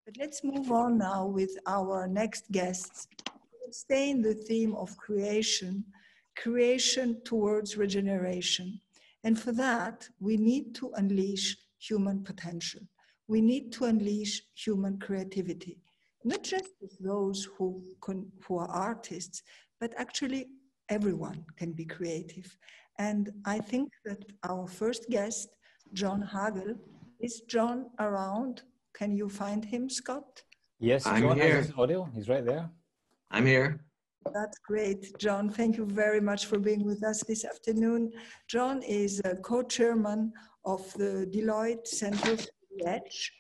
But let's move on now with our next guests. Let's stay in the theme of creation, creation towards regeneration. And for that, we need to unleash human potential. We need to unleash human creativity, not just those who are artists, but actually everyone can be creative. And I think that our first guest, John Hagel, is John around? Can you find him, Scott? Yes, I'm John here. has his audio. He's right there. I'm here. That's great, John. Thank you very much for being with us this afternoon. John is a co-chairman of the Deloitte Center for the Edge,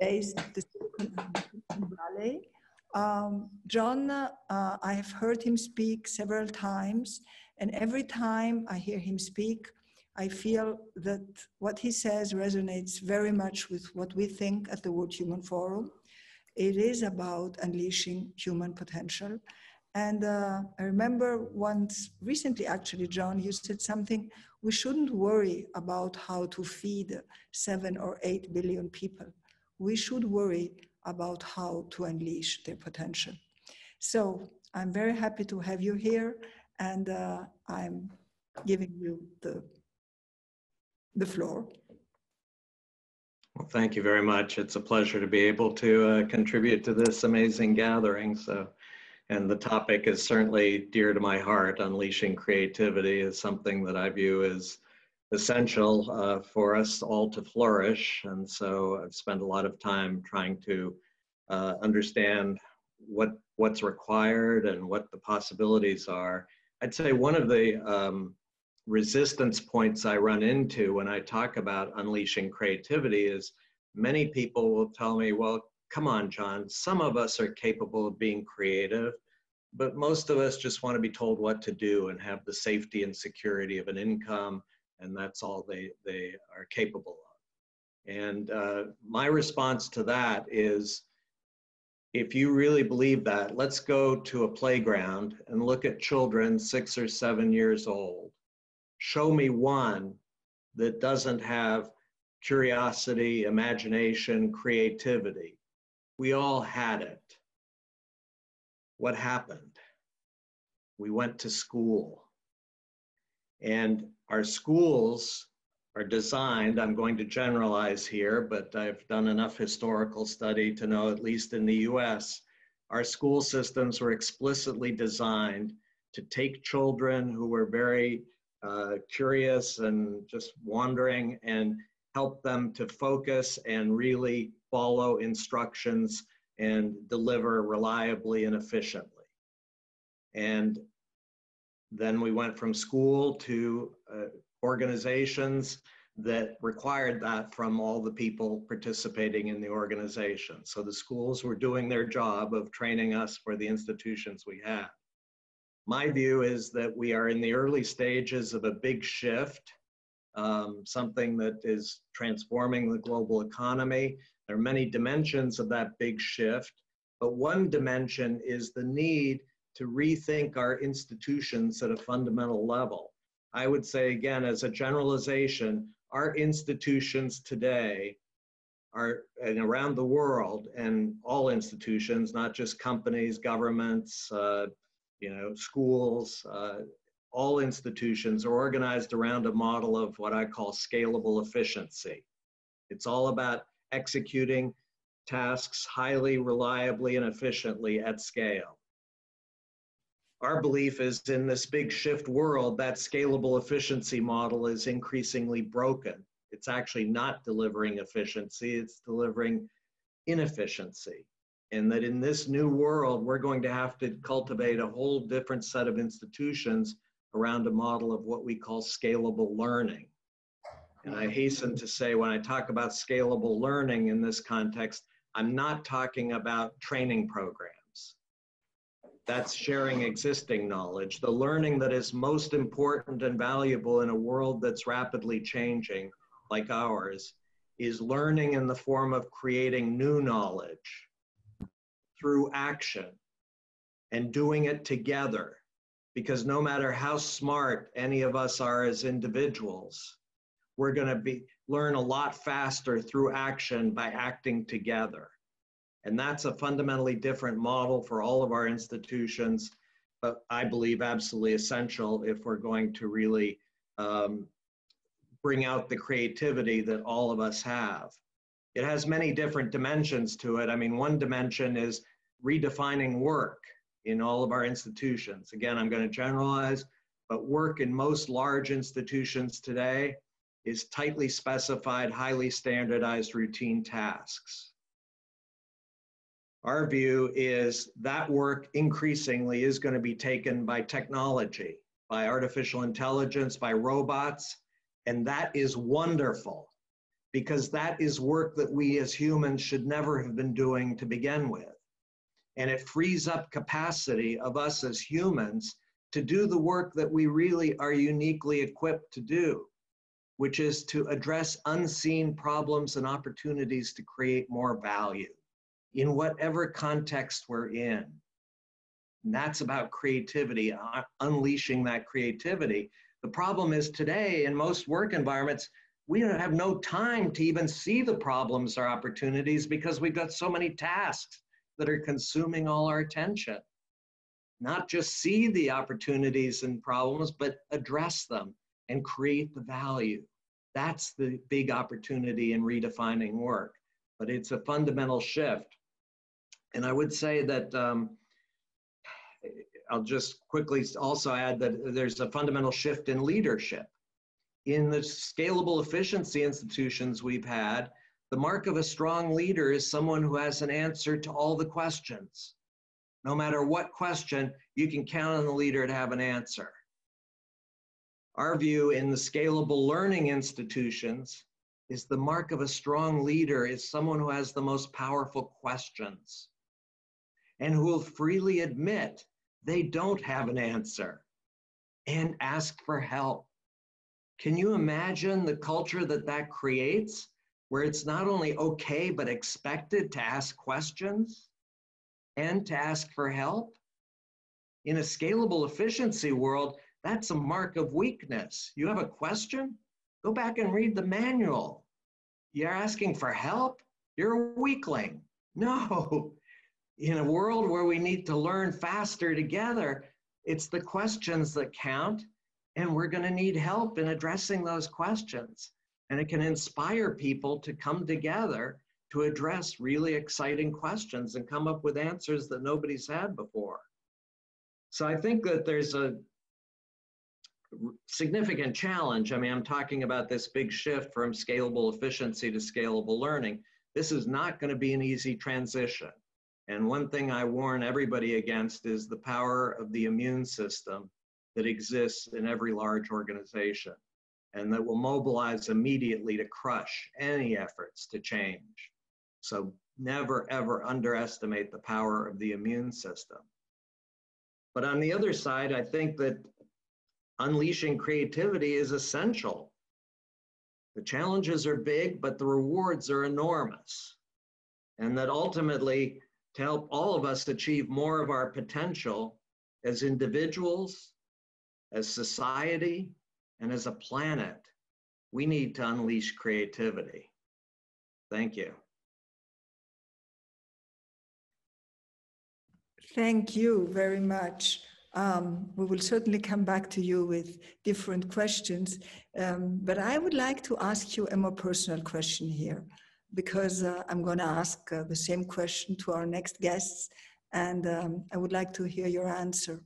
based at the Silicon Valley. John, I have heard him speak several times, and every time I hear him speak, I feel that what he says resonates very much with what we think at the World Human Forum. It is about unleashing human potential. And I remember once, recently actually, John, you said something, we shouldn't worry about how to feed 7 or 8 billion people. We should worry about how to unleash their potential. So I'm very happy to have you here, and I'm giving you the floor. Well, thank you very much. It's a pleasure to be able to contribute to this amazing gathering. And the topic is certainly dear to my heart. Unleashing creativity is something that I view as essential for us all to flourish. And so I've spent a lot of time trying to understand what's required and what the possibilities are. I'd say one of the resistance points I run into when I talk about unleashing creativity is many people will tell me, well, come on, John, some of us are capable of being creative, but most of us just want to be told what to do and have the safety and security of an income, and that's all they are capable of. And my response to that is, if you really believe that, let's go to a playground and look at children 6 or 7 years old. Show me one that doesn't have curiosity, imagination, creativity. We all had it. What happened? We went to school. And our schools are designed, I'm going to generalize here, but I've done enough historical study to know, at least in the US, our school systems were explicitly designed to take children who were very curious and just wandering and help them to focus and really follow instructions and deliver reliably and efficiently. And then we went from school to organizations that required that from all the people participating in the organization. So the schools were doing their job of training us for the institutions we had. My view is that we are in the early stages of a big shift, something that is transforming the global economy. There are many dimensions of that big shift, but one dimension is the need to rethink our institutions at a fundamental level. I would say, again, as a generalization, our institutions today are, and around the world, and all institutions, not just companies, governments, schools, all institutions are organized around a model of what I call scalable efficiency. It's all about executing tasks highly, reliably, and efficiently at scale. Our belief is in this big shift world, that scalable efficiency model is increasingly broken. It's actually not delivering efficiency, it's delivering inefficiency. And that in this new world, we're going to have to cultivate a whole different set of institutions around a model of what we call scalable learning. And I hasten to say, when I talk about scalable learning in this context, I'm not talking about training programs. That's sharing existing knowledge. The learning that is most important and valuable in a world that's rapidly changing, like ours, is learning in the form of creating new knowledge through action and doing it together. Because no matter how smart any of us are as individuals, we're going to learn a lot faster through action by acting together. And that's a fundamentally different model for all of our institutions, but I believe absolutely essential if we're going to really bring out the creativity that all of us have. It has many different dimensions to it. I mean, one dimension is redefining work in all of our institutions. Again, I'm going to generalize, but work in most large institutions today is tightly specified, highly standardized routine tasks. Our view is that work increasingly is going to be taken by technology, by artificial intelligence, by robots, and that is wonderful because that is work that we as humans should never have been doing to begin with. And it frees up capacity of us as humans to do the work that we really are uniquely equipped to do, which is to address unseen problems and opportunities to create more value in whatever context we're in. And that's about creativity, unleashing that creativity. The problem is today in most work environments, we don't have no time to even see the problems or opportunities because we've got so many tasks that are consuming all our attention. Not just see the opportunities and problems, but address them and create the value. That's the big opportunity in redefining work, but it's a fundamental shift. And I would say that I'll just quickly also add that there's a fundamental shift in leadership. In the scalable efficiency institutions we've had, the mark of a strong leader is someone who has an answer to all the questions. No matter what question, you can count on the leader to have an answer. Our view in the scalable learning institutions is the mark of a strong leader is someone who has the most powerful questions and who will freely admit they don't have an answer and ask for help. Can you imagine the culture that that creates, where it's not only okay, but expected to ask questions and to ask for help? In a scalable efficiency world, that's a mark of weakness. You have a question? Go back and read the manual. You're asking for help? You're a weakling. No. In a world where we need to learn faster together, it's the questions that count, and we're going to need help in addressing those questions. And it can inspire people to come together to address really exciting questions and come up with answers that nobody's had before. So I think that there's a significant challenge. I mean, I'm talking about this big shift from scalable efficiency to scalable learning. This is not going to be an easy transition. And one thing I warn everybody against is the power of the immune system that exists in every large organization and that will mobilize immediately to crush any efforts to change. So never, ever underestimate the power of the immune system. But on the other side, I think that unleashing creativity is essential. The challenges are big, but the rewards are enormous. And that ultimately, to help all of us achieve more of our potential as individuals, as society, and as a planet, we need to unleash creativity. Thank you. Thank you very much. We will certainly come back to you with different questions, but I would like to ask you a more personal question here, because I'm going to ask the same question to our next guests, and I would like to hear your answer.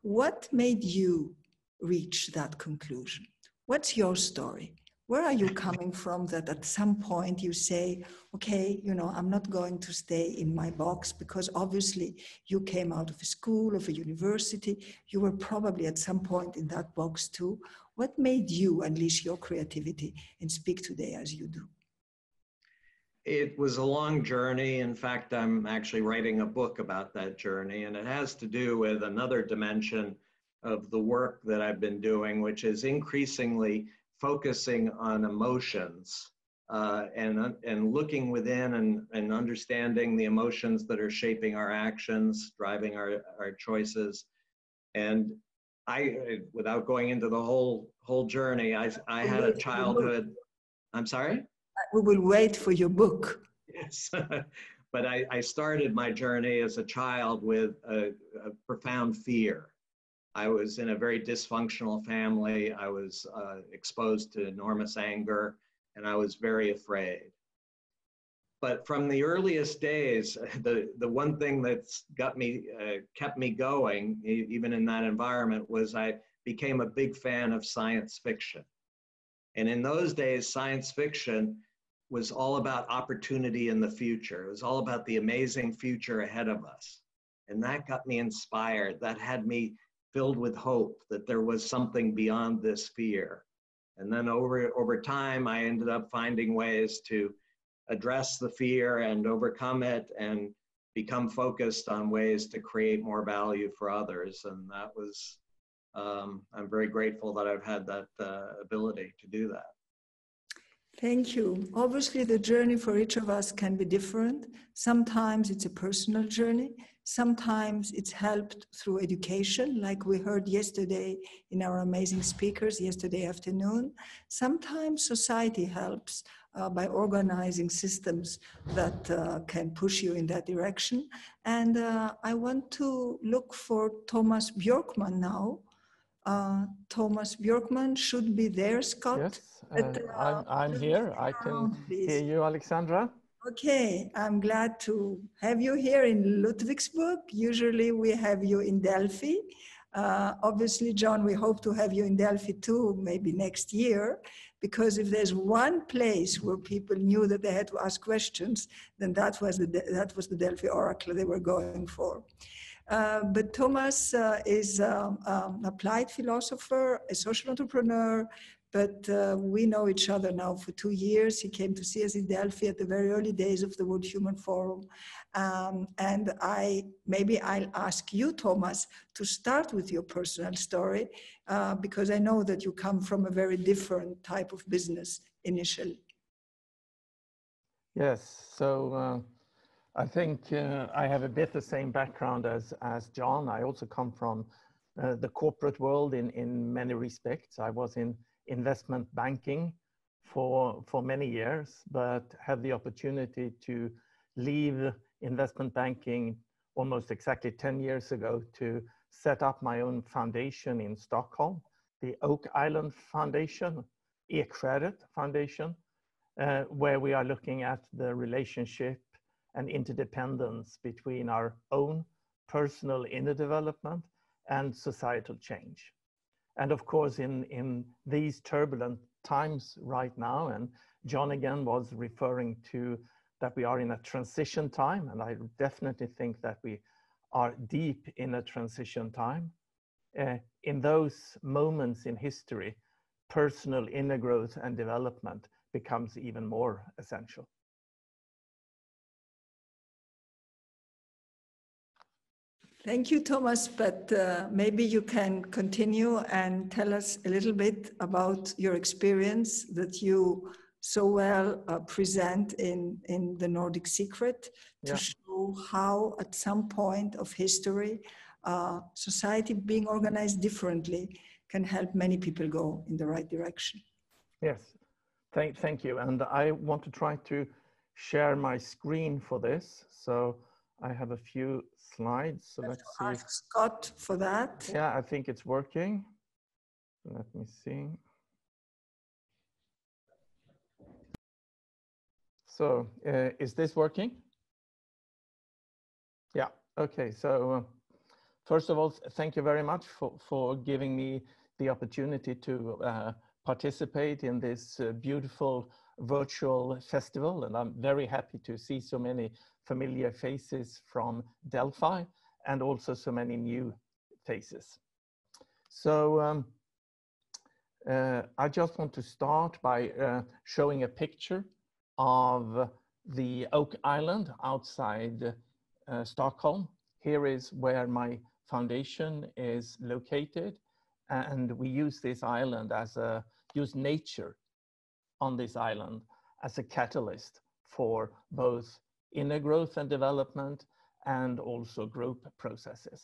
What made you reach that conclusion? What's your story? Where are you coming from that at some point you say, okay, you know, I'm not going to stay in my box, because obviously you came out of a school, of a university, you were probably at some point in that box too. What made you unleash your creativity and speak today as you do? It was a long journey. In fact, I'm actually writing a book about that journey, and it has to do with another dimension of the work that I've been doing, which is increasingly focusing on emotions and looking within and understanding the emotions that are shaping our actions, driving our choices. And I, without going into the whole journey, I had a childhood. I'm sorry? We will wait for your book. Yes, but I started my journey as a child with a profound fear. I was in a very dysfunctional family. I was exposed to enormous anger, and I was very afraid. But from the earliest days, the one thing that's kept me going, even in that environment, was I became a big fan of science fiction. And in those days, science fiction was all about opportunity in the future. It was all about the amazing future ahead of us. And that got me inspired. That had me filled with hope that there was something beyond this fear. And then over time, I ended up finding ways to address the fear and overcome it and become focused on ways to create more value for others. And that was, I'm very grateful that I've had that ability to do that. Thank you. Obviously, the journey for each of us can be different. Sometimes it's a personal journey. Sometimes it's helped through education, like we heard yesterday in our amazing speakers yesterday afternoon. Sometimes society helps by organizing systems that can push you in that direction. And I want to look for Tomas Björkman now. Tomas Björkman should be there, Scott. Yes, but, I'm here. I can hear you, Alexandra. Okay, I'm glad to have you here in Ludwigsburg. Usually we have you in Delphi. Obviously, John, we hope to have you in Delphi too, maybe next year, because if there's one place where people knew that they had to ask questions, then that was the Delphi Oracle they were going for. But Tomas is an applied philosopher, a social entrepreneur, but we know each other now for 2 years. He came to see us in Delphi at the very early days of the World Human Forum. And maybe I'll ask you, Tomas, to start with your personal story, because I know that you come from a very different type of business initially. Yes, so I think I have a bit the same background as John. I also come from the corporate world in many respects. I was in investment banking for many years, but had the opportunity to leave investment banking almost exactly 10 years ago to set up my own foundation in Stockholm, the Oak Island Foundation, Ekskäret Foundation, where we are looking at the relationship and interdependence between our own personal inner development and societal change. And of course, in these turbulent times right now, and John again was referring to that we are in a transition time, and I definitely think that we are deep in a transition time. In those moments in history, personal inner growth and development becomes even more essential. Thank you, Tomas, but maybe you can continue and tell us a little bit about your experience that you so well present in The Nordic Secret to show how at some point of history, society being organized differently can help many people go in the right direction. Yes, thank you. And I want to try to share my screen for this. So I have a few slides. So let's see. Ask Scott for that. Yeah, I think it's working. Let me see. So is this working? Yeah, okay. So first of all, thank you very much for giving me the opportunity to participate in this beautiful virtual festival. And I'm very happy to see so many familiar faces from Delphi and also so many new faces. So I just want to start by showing a picture of the Oak Island outside Stockholm. Here is where my foundation is located, and we use this island use nature on this island as a catalyst for both inner growth and development and also group processes.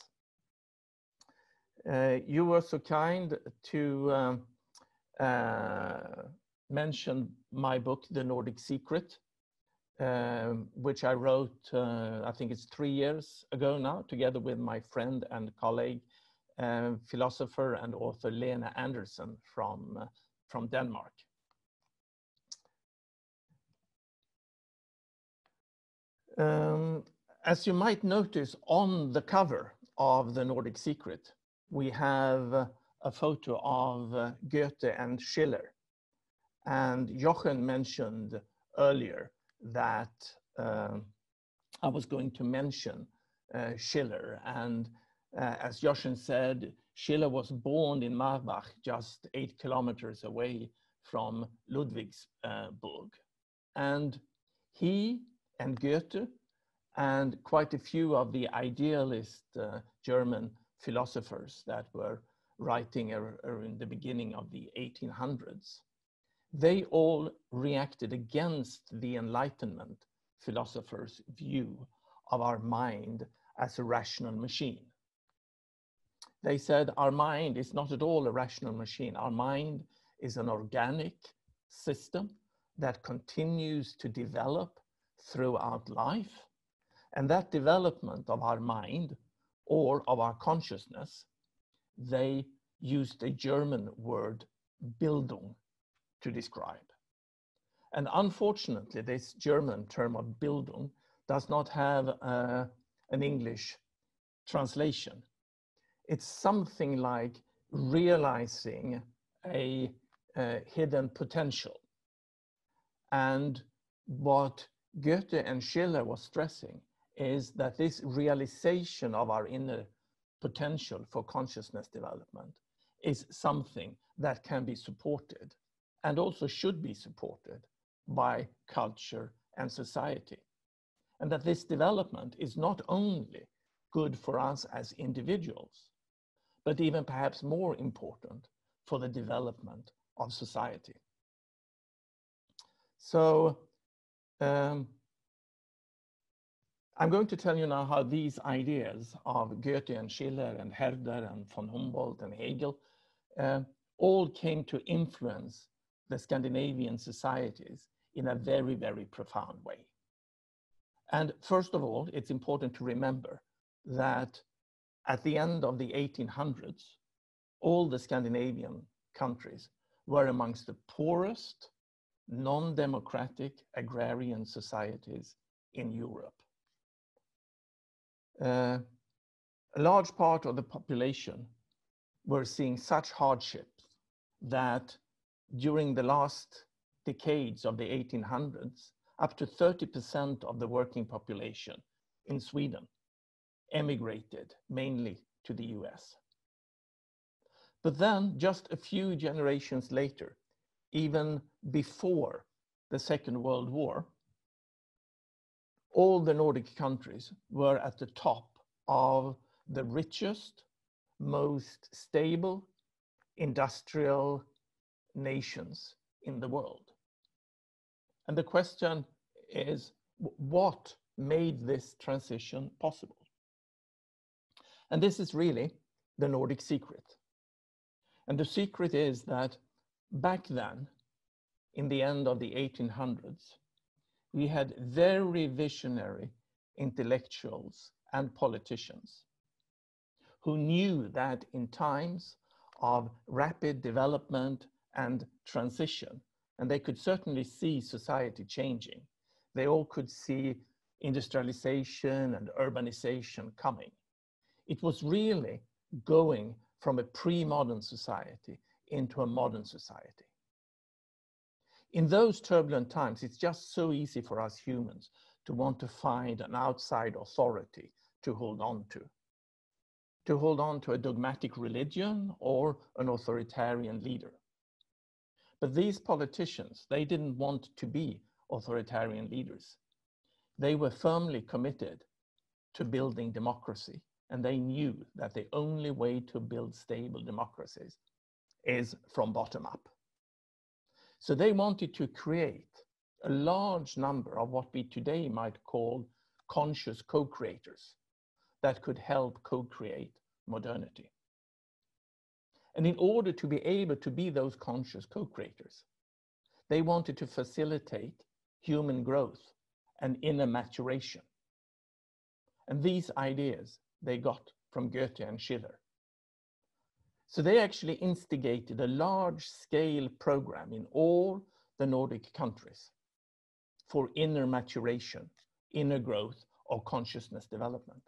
You were so kind to mention my book, The Nordic Secret. which I wrote, I think it's 3 years ago now, together with my friend and colleague, philosopher and author Lena Andersen from Denmark. As you might notice on the cover of The Nordic Secret, we have a photo of Goethe and Schiller. And Jochen mentioned earlier that I was going to mention Schiller. And as Jochen said, Schiller was born in Marbach, just 8 kilometers away from Ludwigsburg. And he and Goethe and quite a few of the idealist German philosophers that were writing in the beginning of the 1800s, they all reacted against the Enlightenment philosophers' view of our mind as a rational machine. They said our mind is not at all a rational machine. Our mind is an organic system that continues to develop throughout life. And that development of our mind or of our consciousness, they used a German word, Bildung, to describe. And unfortunately, this German term of Bildung does not have an English translation. It's something like realizing a hidden potential. And what Goethe and Schiller was stressing is that this realization of our inner potential for consciousness development is something that can be supported and also should be supported by culture and society. And that this development is not only good for us as individuals, but even perhaps more important for the development of society. So I'm going to tell you now how these ideas of Goethe and Schiller and Herder and von Humboldt and Hagel all came to influence the Scandinavian societies in a very, very profound way. And first of all, it's important to remember that at the end of the 1800s, all the Scandinavian countries were amongst the poorest, non-democratic agrarian societies in Europe. A large part of the population were seeing such hardships that during the last decades of the 1800s, up to 30% of the working population in Sweden emigrated mainly to the US. But then just a few generations later, even before the Second World War, all the Nordic countries were at the top of the richest, most stable industrial nations in the world. And the question is, what made this transition possible? And this is really the Nordic secret. And the secret is that back then, in the end of the 1800s, we had very visionary intellectuals and politicians who knew that in times of rapid development and transition, and they could certainly see society changing, they all could see industrialization and urbanization coming. It was really going from a pre-modern society into a modern society. In those turbulent times, it's just so easy for us humans to want to find an outside authority to hold on to a dogmatic religion or an authoritarian leader. But these politicians, they didn't want to be authoritarian leaders. They were firmly committed to building democracy, and they knew that the only way to build stable democracies is from bottom up. So they wanted to create a large number of what we today might call conscious co-creators that could help co-create modernity. And in order to be able to be those conscious co-creators, they wanted to facilitate human growth and inner maturation. And these ideas they got from Goethe and Schiller. So they actually instigated a large-scale program in all the Nordic countries for inner maturation, inner growth, or consciousness development.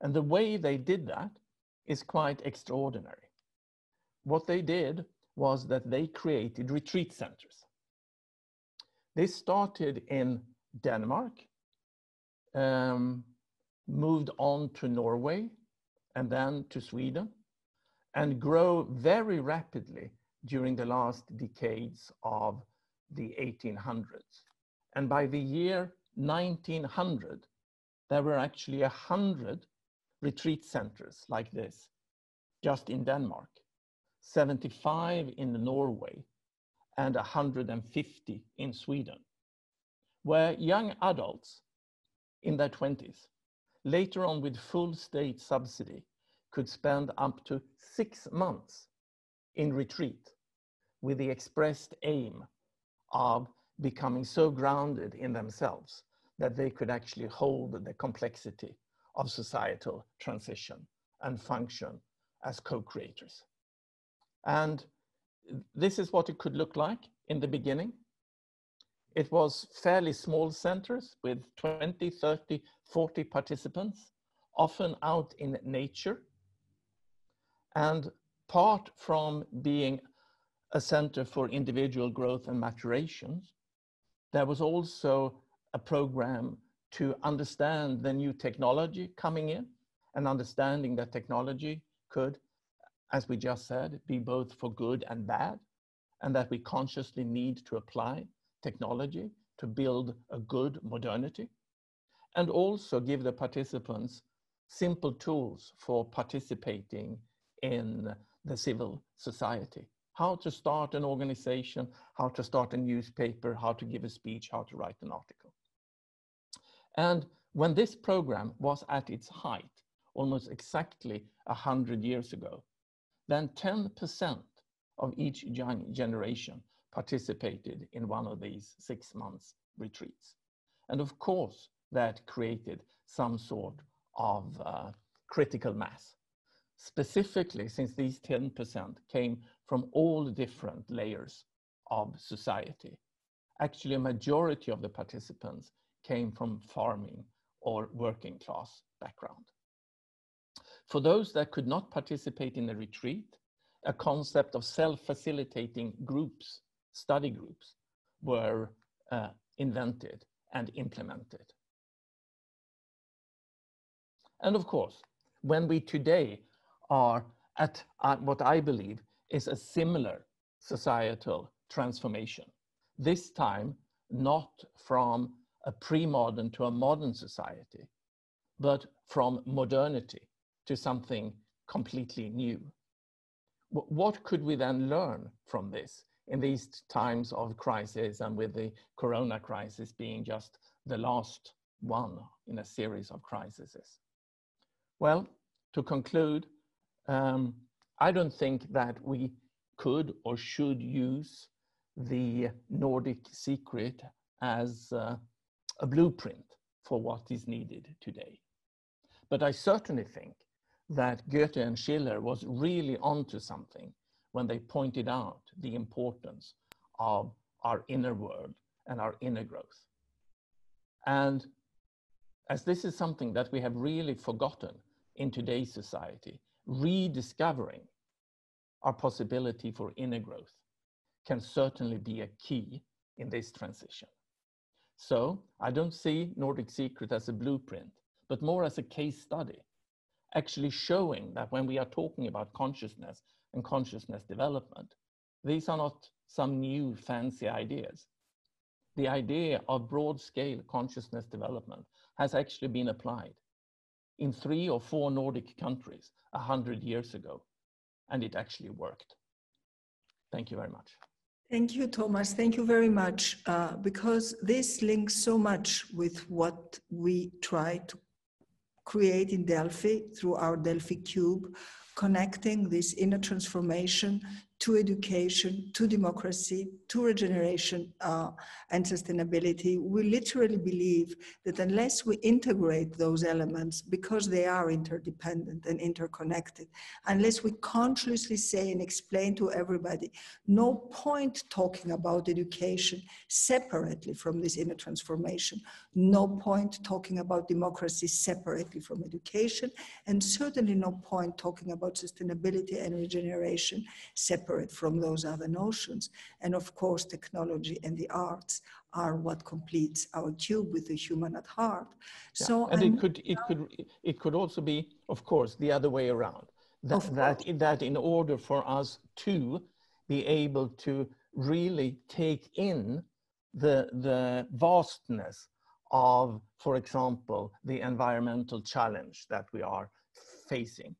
And the way they did that is quite extraordinary. What they did was that they created retreat centers. They started in Denmark, moved on to Norway, and then to Sweden, and grow very rapidly during the last decades of the 1800s. And by the year 1900, there were actually 100 retreat centers like this, just in Denmark, 75 in Norway, and 150 in Sweden, where young adults in their 20s, later on with full state subsidy, could spend up to 6 months in retreat with the expressed aim of becoming so grounded in themselves that they could actually hold the complexity of societal transition and function as co-creators. And this is what it could look like in the beginning. It was fairly small centers with 20, 30, 40 participants, often out in nature. And apart from being a center for individual growth and maturation, there was also a program to understand the new technology coming in and understanding that technology could, as we just said, be both for good and bad, and that we consciously need to apply technology to build a good modernity, and also give the participants simple tools for participating in the civil society. How to start an organization, how to start a newspaper, how to give a speech, how to write an article. And when this program was at its height, almost exactly 100 years ago, then 10% of each young generation participated in one of these 6 months retreats. And of course, that created some sort of critical mass. Specifically, since these 10% came from all different layers of society. Actually, a majority of the participants came from farming or working class background. For those that could not participate in a retreat, a concept of self-facilitating groups, study groups, were invented and implemented. And of course, when we today are at what I believe is a similar societal transformation, this time not from a pre-modern to a modern society, but from modernity to something completely new. What could we then learn from this in these times of crisis, and with the corona crisis being just the last one in a series of crises? Well, to conclude, I don't think that we could or should use the Nordic secret as a blueprint for what is needed today. But I certainly think that Goethe and Schiller was really onto something when they pointed out the importance of our inner world and our inner growth. And as this is something that we have really forgotten in today's society, rediscovering our possibility for inner growth can certainly be a key in this transition. So I don't see Nordic Secret as a blueprint, but more as a case study, actually showing that when we are talking about consciousness and consciousness development, these are not some new fancy ideas. The idea of broad-scale consciousness development has actually been applied in 3 or 4 Nordic countries 100 years ago, and it actually worked. Thank you very much. Thank you, Tomas. Thank you very much, because this links so much with what we try to create in Delphi through our Delphi Cube, connecting this inner transformation to education, to democracy, to regeneration and sustainability. We literally believe that unless we integrate those elements, because they are interdependent and interconnected, unless we consciously say and explain to everybody, no point talking about education separately from this inner transformation, no point talking about democracy separately from education, and certainly no point talking about sustainability and regeneration separate from those other notions. And of course, technology and the arts are what completes our cube with the human at heart. Yeah. So, and it could also be, of course, the other way around. That in order for us to be able to really take in the vastness of, for example, the environmental challenge that we are facing,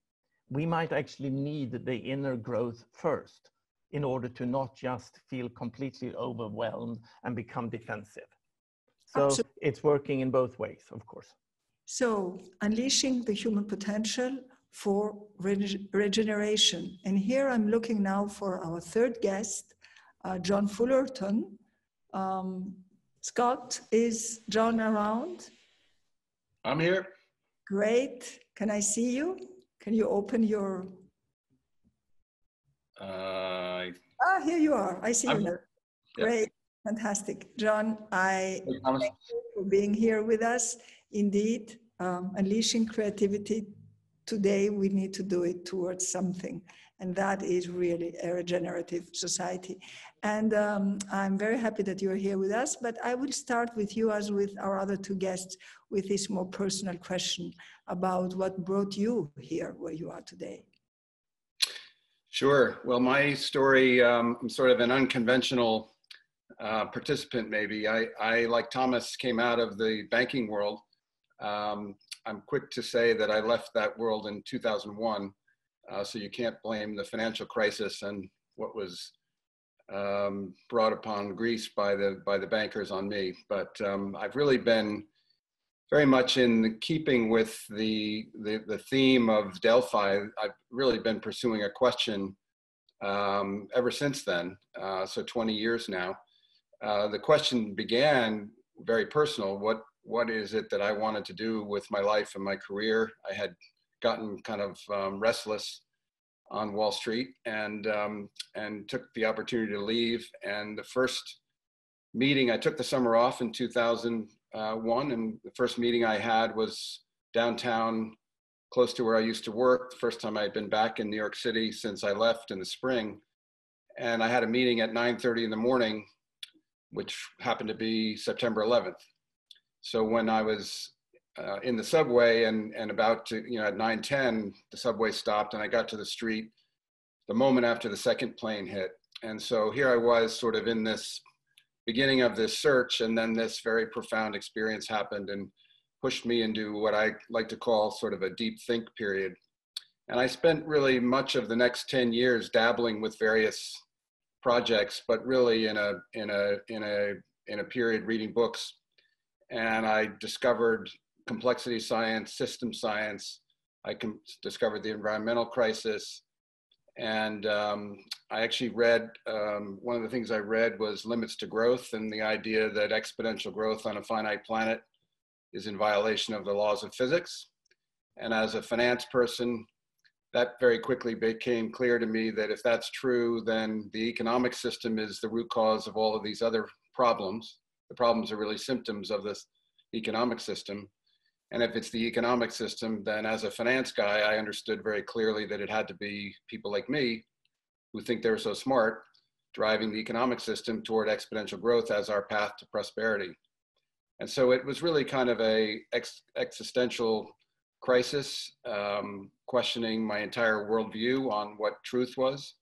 we might actually need the inner growth first in order to not just feel completely overwhelmed and become defensive. So Absolutely. It's working in both ways, of course. So unleashing the human potential for regeneration. And here I'm looking now for our third guest, John Fullerton. Scott, is John around? I'm here. Great. Can I see you? Can you open your... here you are. I see you now. Great. Fantastic. John, thank you for being here with us. Indeed, unleashing creativity. Today, we need to do it towards something. And that is really a regenerative society. And I'm very happy that you're here with us, but I will start with you, as with our other two guests, with this more personal question about what brought you here where you are today. Sure. Well, my story, I'm sort of an unconventional participant, maybe. I, like Thomas, came out of the banking world. I'm quick to say that I left that world in 2001. So you can't blame the financial crisis and what was brought upon Greece by the bankers on me. But I've really been very much in keeping with the theme of Delphi. I've really been pursuing a question ever since then, so 20 years now. The question began very personal. What is it that I wanted to do with my life and my career? I had gotten kind of restless on Wall Street and took the opportunity to leave. And the first meeting, I took the summer off in 2001, and the first meeting I had was downtown, close to where I used to work. The first time I had been back in New York City since I left in the spring. And I had a meeting at 9:30 in the morning, which happened to be September 11th. So when I was in the subway and about to, at 9:10, the subway stopped and I got to the street the moment after the second plane hit. And so here I was sort of in this beginning of this search, and then this very profound experience happened and pushed me into what I like to call sort of a deep think period. And I spent really much of the next 10 years dabbling with various projects, but really in a period reading books. And I discovered complexity science, system science. I discovered the environmental crisis. And I actually read, one of the things I read was Limits to Growth, and the idea that exponential growth on a finite planet is in violation of the laws of physics. And as a finance person, that very quickly became clear to me that if that's true, then the economic system is the root cause of all of these other problems. The problems are really symptoms of this economic system. And if it's the economic system, then as a finance guy, I understood very clearly that it had to be people like me who think they're so smart, driving the economic system toward exponential growth as our path to prosperity. And so it was really kind of a existential crisis, questioning my entire worldview on what truth was.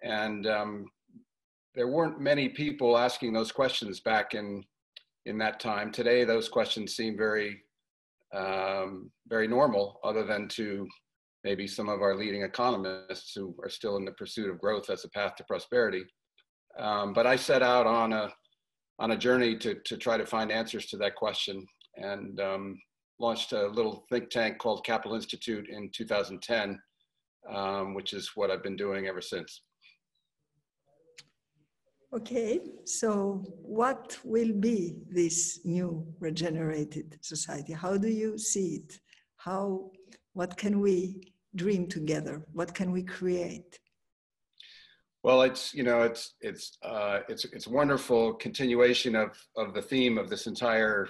And there weren't many people asking those questions back in that time. Today, those questions seem very normal, other than to maybe some of our leading economists who are still in the pursuit of growth as a path to prosperity. But I set out on a journey to try to find answers to that question, and launched a little think tank called Capital Institute in 2010, which is what I've been doing ever since. Okay, so what will be this new regenerated society? How do you see it? What can we dream together? What can we create? Well, it's wonderful continuation of the theme of this entire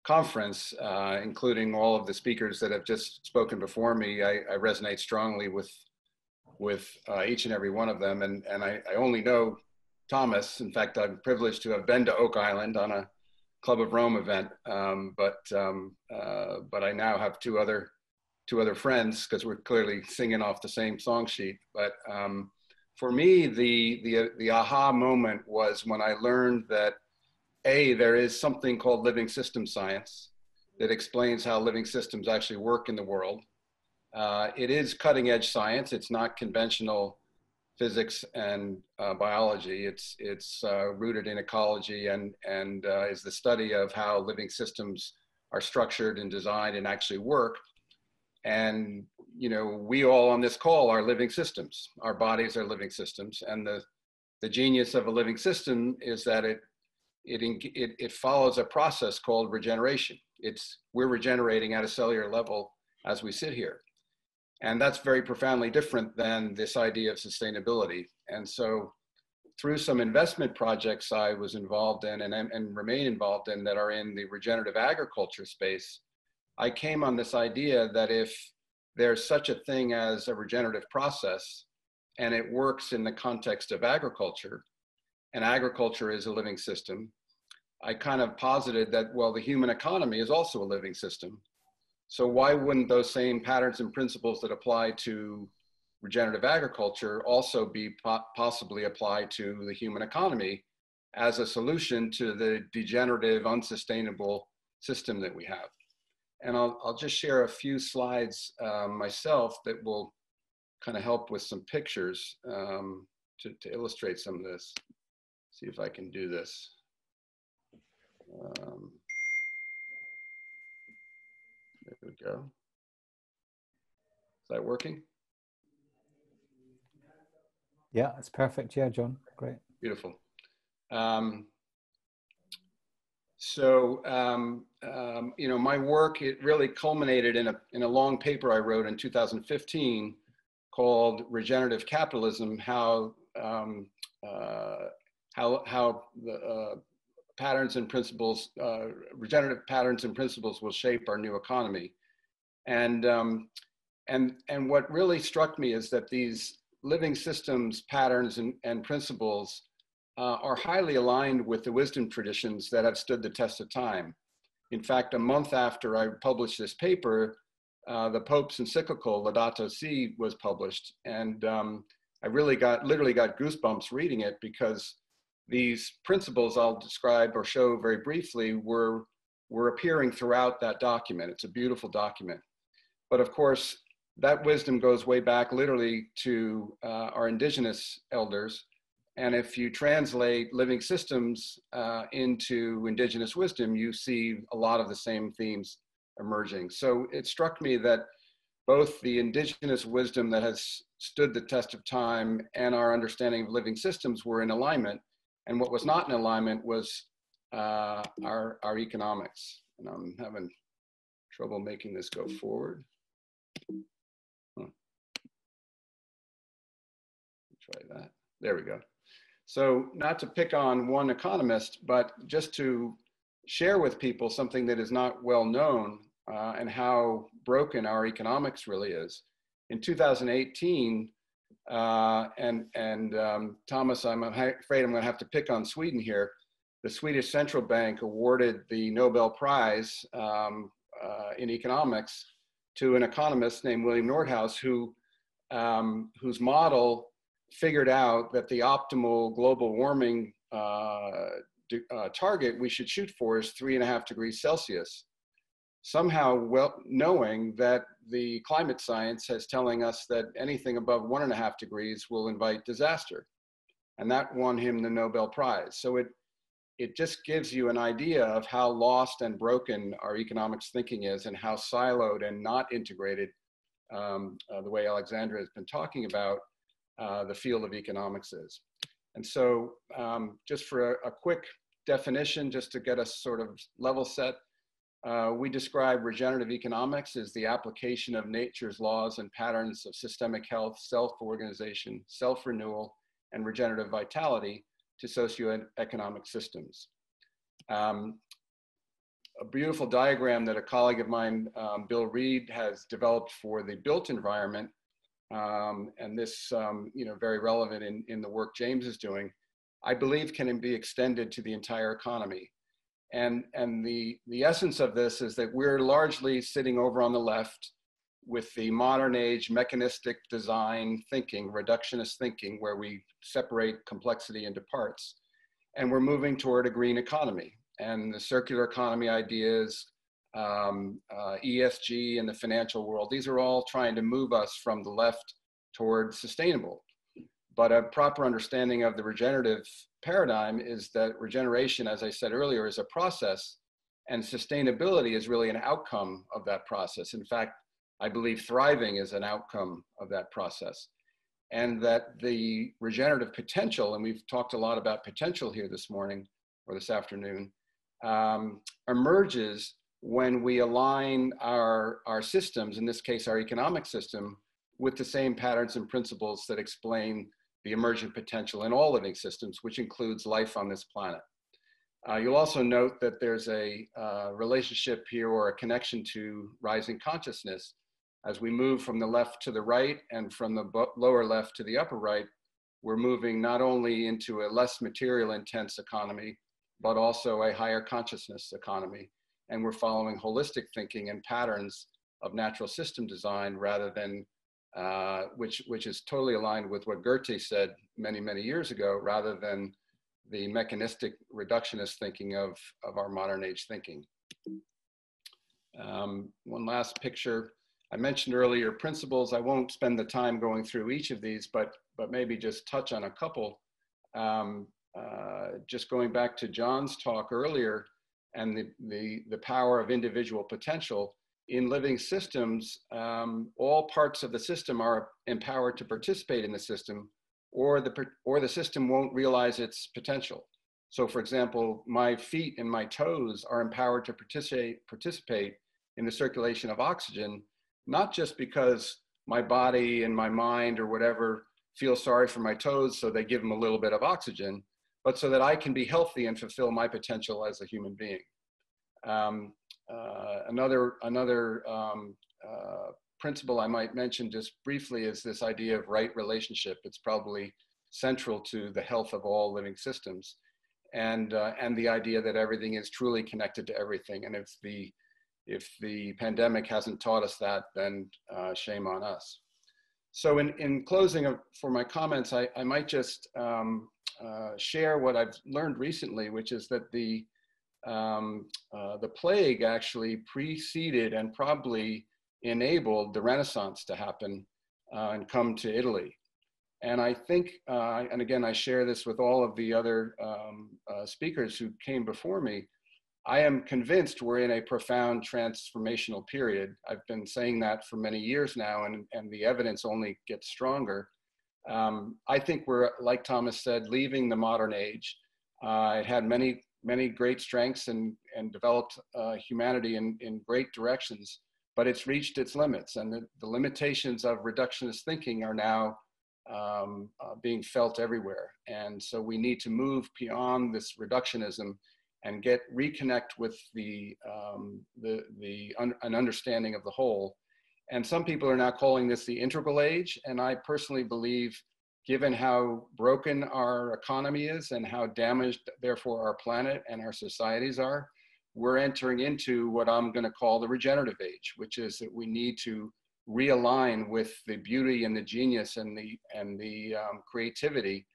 conference, including all of the speakers that have just spoken before me. I resonate strongly with each and every one of them, and I only know Thomas. In fact, I'm privileged to have been to Oak Island on a Club of Rome event, but I now have two other friends because we're clearly singing off the same song sheet. But for me, the aha moment was when I learned that there is something called living system science that explains how living systems actually work in the world. It is cutting edge science. It's not conventional physics and biology. It's rooted in ecology and is the study of how living systems are structured and designed and actually work. And we all on this call are living systems. Our bodies are living systems, and the genius of a living system is that it follows a process called regeneration. We're regenerating at a cellular level as we sit here. And that's very profoundly different than this idea of sustainability. And so through some investment projects I was involved in and remain involved in that are in the regenerative agriculture space, I came on this idea that if there's such a thing as a regenerative process and it works in the context of agriculture, and agriculture is a living system, I kind of posited that, well, the human economy is also a living system. So why wouldn't those same patterns and principles that apply to regenerative agriculture also be possibly applied to the human economy as a solution to the degenerative, unsustainable system that we have? And I'll just share a few slides myself that will kind of help with some pictures to illustrate some of this. See if I can do this. There we go. Is that working? Yeah, it's perfect. Yeah, John, great. Beautiful. My work, it really culminated in a long paper I wrote in 2015 called Regenerative Capitalism, how the patterns and principles, regenerative patterns and principles will shape our new economy. And what really struck me is that these living systems, patterns and principles are highly aligned with the wisdom traditions that have stood the test of time. In fact, a month after I published this paper, the Pope's encyclical Laudato Si was published. And I literally got goosebumps reading it, because these principles I'll describe or show very briefly were appearing throughout that document. It's a beautiful document. But of course, that wisdom goes way back literally to our indigenous elders. And if you translate living systems into indigenous wisdom, you see a lot of the same themes emerging. So it struck me that both the indigenous wisdom that has stood the test of time and our understanding of living systems were in alignment. And what was not in alignment was our economics. And I'm having trouble making this go forward. Try that. There we go. So not to pick on one economist, but just to share with people something that is not well known and how broken our economics really is. In 2018, Thomas, I'm afraid I'm going to have to pick on Sweden here. The Swedish Central Bank awarded the Nobel Prize in economics to an economist named William Nordhaus, whose model figured out that the optimal global warming target we should shoot for is 3.5 degrees Celsius. Somehow, well, knowing that the climate science is telling us that anything above 1.5 degrees will invite disaster. And that won him the Nobel Prize. So it just gives you an idea of how lost and broken our economics thinking is, and how siloed and not integrated, the way Alexandra has been talking about, the field of economics is. And so just for a quick definition, just to get us sort of level set, we describe regenerative economics as the application of nature's laws and patterns of systemic health, self-organization, self-renewal, and regenerative vitality to socioeconomic systems. A beautiful diagram that a colleague of mine, Bill Reed, has developed for the built environment, and this, very relevant in the work James is doing, I believe can be extended to the entire economy. And the essence of this is that we're largely sitting over on the left with the modern age mechanistic design thinking, reductionist thinking, where we separate complexity into parts. And we're moving toward a green economy. And the circular economy ideas, ESG in the financial world, these are all trying to move us from the left toward sustainable. But a proper understanding of the regenerative paradigm is that regeneration, as I said earlier, is a process, and sustainability is really an outcome of that process. In fact, I believe thriving is an outcome of that process. And that the regenerative potential, and we've talked a lot about potential here this morning or this afternoon, emerges when we align our systems, in this case, our economic system, with the same patterns and principles that explain the emergent potential in all living systems, which includes life on this planet. You'll also note that there's a relationship here or a connection to rising consciousness. As we move from the left to the right and from the lower left to the upper right, we're moving not only into a less material intense economy, but also a higher consciousness economy. And we're following holistic thinking and patterns of natural system design rather than, which is totally aligned with what Goethe said many, many years ago, rather than the mechanistic reductionist thinking of our modern age thinking. One last picture. I mentioned earlier principles. I won't spend the time going through each of these, but maybe just touch on a couple. Just going back to John's talk earlier and the power of individual potential in living systems, all parts of the system are empowered to participate in the system, or the system won't realize its potential. So for example, my feet and my toes are empowered to participate in the circulation of oxygen, not just because my body and my mind or whatever feel sorry for my toes, so they give them a little bit of oxygen, but so that I can be healthy and fulfill my potential as a human being. Another principle I might mention just briefly is this idea of right relationship. It's probably central to the health of all living systems, and the idea that everything is truly connected to everything. And if the pandemic hasn't taught us that, then shame on us. So in closing for my comments, I might just share what I've learned recently, which is that the plague actually preceded and probably enabled the Renaissance to happen and come to Italy. And I think, and again, I share this with all of the other speakers who came before me, I am convinced we're in a profound transformational period. I've been saying that for many years now, and the evidence only gets stronger. I think we're, like Thomas said, leaving the modern age. It had many great strengths and developed humanity in great directions, but it's reached its limits, and the limitations of reductionist thinking are now being felt everywhere. And so we need to move beyond this reductionism and reconnect with an understanding of the whole. And some people are now calling this the integral age. And I personally believe, given how broken our economy is and how damaged, therefore, our planet and our societies are, we're entering into what I'm going to call the regenerative age, which is that we need to realign with the beauty and the genius and the creativity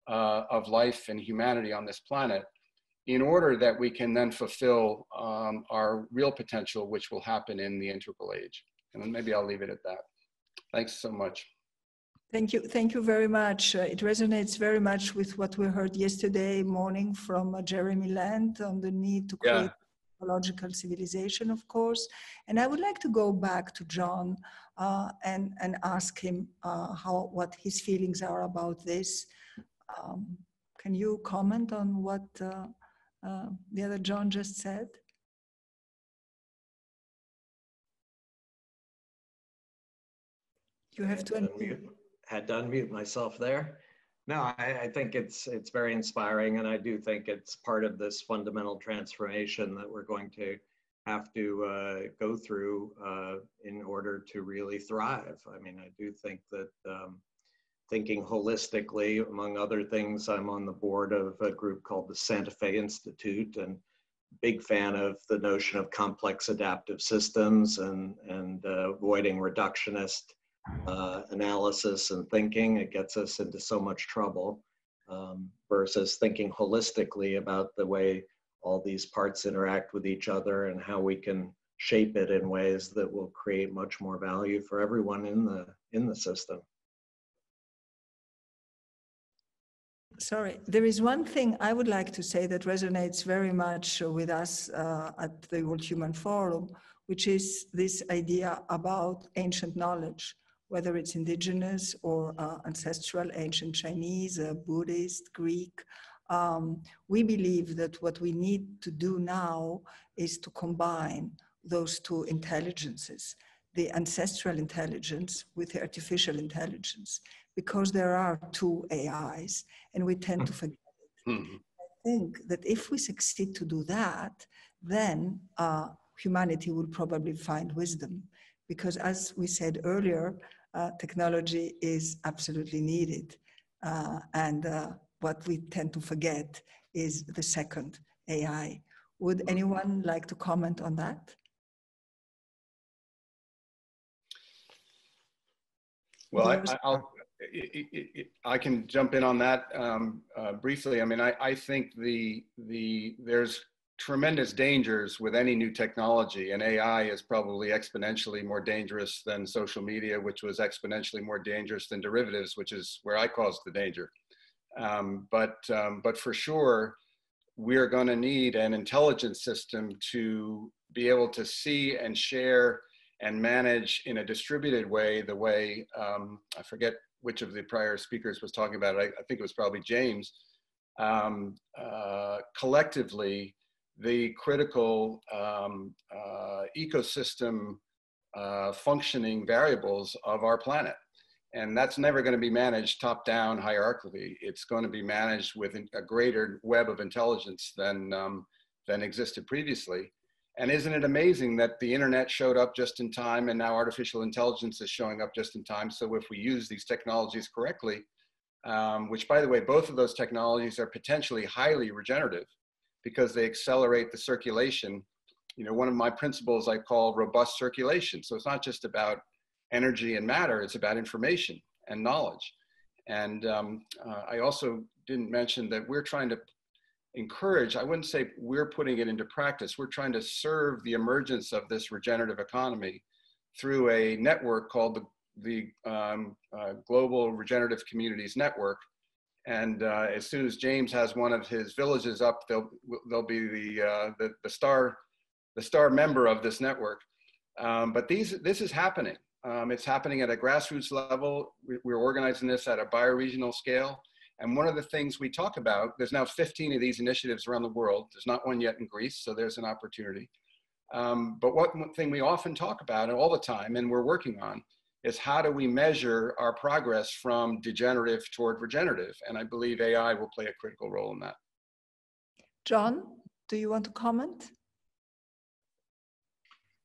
of life and humanity on this planet, in order that we can then fulfill our real potential, which will happen in the integral age. And then maybe I'll leave it at that. Thanks so much. Thank you very much. It resonates very much with what we heard yesterday morning from Jeremy Land on the need to create ecological civilization, of course. And I would like to go back to John and ask him what his feelings are about this. Can you comment on what the other John just said? You have to unmute. Had to unmute myself there. No, I think it's very inspiring, and I do think it's part of this fundamental transformation that we're going to have to go through in order to really thrive. I mean, I do think that thinking holistically, among other things, I'm on the board of a group called the Santa Fe Institute, and big fan of the notion of complex adaptive systems and avoiding reductionist analysis and thinking. It gets us into so much trouble versus thinking holistically about the way all these parts interact with each other and how we can shape it in ways that will create much more value for everyone in the system. Sorry, there is one thing I would like to say that resonates very much with us at the World Human Forum, which is this idea about ancient knowledge, whether it's indigenous or ancestral, ancient Chinese, Buddhist, Greek. We believe that what we need to do now is to combine those two intelligences, the ancestral intelligence with the artificial intelligence, because there are two AIs and we tend to forget it. Mm-hmm. I think that if we succeed to do that, then humanity will probably find wisdom, because as we said earlier, technology is absolutely needed. And what we tend to forget is the second AI. Would anyone like to comment on that? Well, I can jump in on that briefly. I mean, I think there's tremendous dangers with any new technology, and AI is probably exponentially more dangerous than social media, which was exponentially more dangerous than derivatives, which is where I caused the danger. But for sure, we're going to need an intelligence system to be able to see and share and manage in a distributed way, the way, I forget which of the prior speakers was talking about it, I think it was probably James, collectively, the critical ecosystem functioning variables of our planet. And that's never going to be managed top-down hierarchically. It's going to be managed with a greater web of intelligence than existed previously. And isn't it amazing that the internet showed up just in time, and now artificial intelligence is showing up just in time? So if we use these technologies correctly, which by the way, both of those technologies are potentially highly regenerative because they accelerate the circulation. You know, one of my principles I call robust circulation. So it's not just about energy and matter, it's about information and knowledge. And I also didn't mention that we're trying to encourage, I wouldn't say we're putting it into practice, we're trying to serve the emergence of this regenerative economy through a network called the Global Regenerative Communities Network. And as soon as James has one of his villages up, they'll be the star member of this network. But this is happening. It's happening at a grassroots level. We're organizing this at a bioregional scale. And one of the things we talk about, there's now 15 of these initiatives around the world. There's not one yet in Greece, so there's an opportunity. But one thing we often talk about and all the time, and we're working on, is how do we measure our progress from degenerative toward regenerative? And I believe AI will play a critical role in that. John, do you want to comment?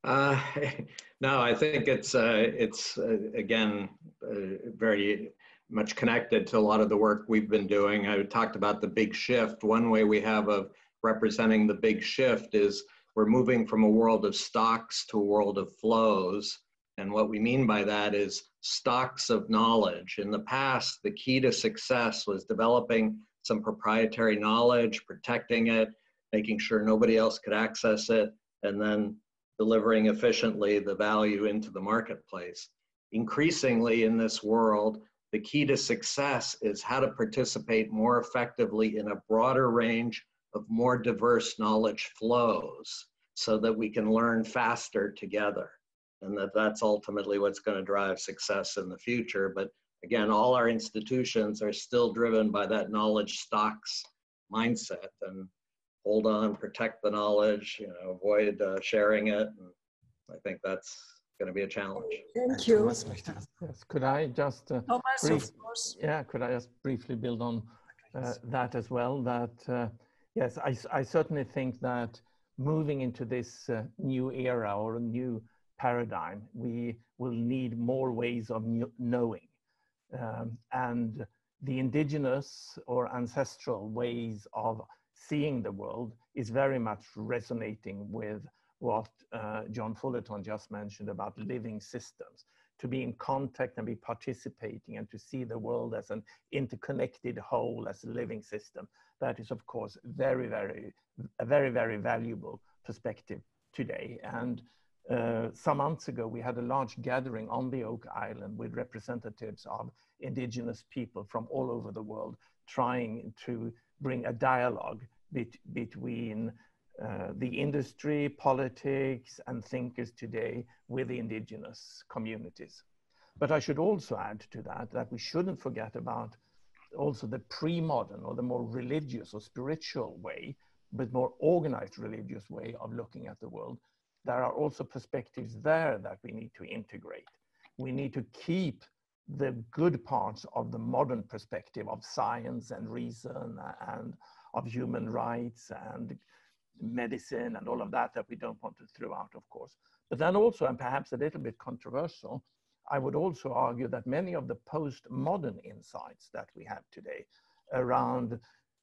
No, I think it's again, very much connected to a lot of the work we've been doing. I talked about the big shift. One way we have of representing the big shift is we're moving from a world of stocks to a world of flows. And what we mean by that is stocks of knowledge. In the past, the key to success was developing some proprietary knowledge, protecting it, making sure nobody else could access it, and then delivering efficiently the value into the marketplace. Increasingly in this world, the key to success is how to participate more effectively in a broader range of more diverse knowledge flows so that we can learn faster together. And that's ultimately what's going to drive success in the future. But again, all our institutions are still driven by that knowledge stocks mindset, and hold on, protect the knowledge, avoid sharing it. And I think that's going to be a challenge. Thank you. Yes, could I just Thomas, of course. Yeah, could I just briefly build on that as well? That yes, I certainly think that moving into this new era or a new paradigm, we will need more ways of knowing, and the indigenous or ancestral ways of seeing the world is very much resonating with what John Fullerton just mentioned about living systems, to be in contact and be participating and to see the world as an interconnected whole, as a living system. That is, of course, a very, very valuable perspective today. And some months ago, we had a large gathering on the Oak Island with representatives of indigenous people from all over the world, trying to bring a dialogue between the industry, politics, and thinkers today with the indigenous communities. But I should also add to that we shouldn't forget about also the pre-modern or the more religious or spiritual way, but more organized religious way of looking at the world. There are also perspectives there that we need to integrate. We need to keep the good parts of the modern perspective of science and reason and of human rights and medicine and all of that we don't want to throw out, of course. But then also, and perhaps a little bit controversial, I would also argue that many of the postmodern insights that we have today around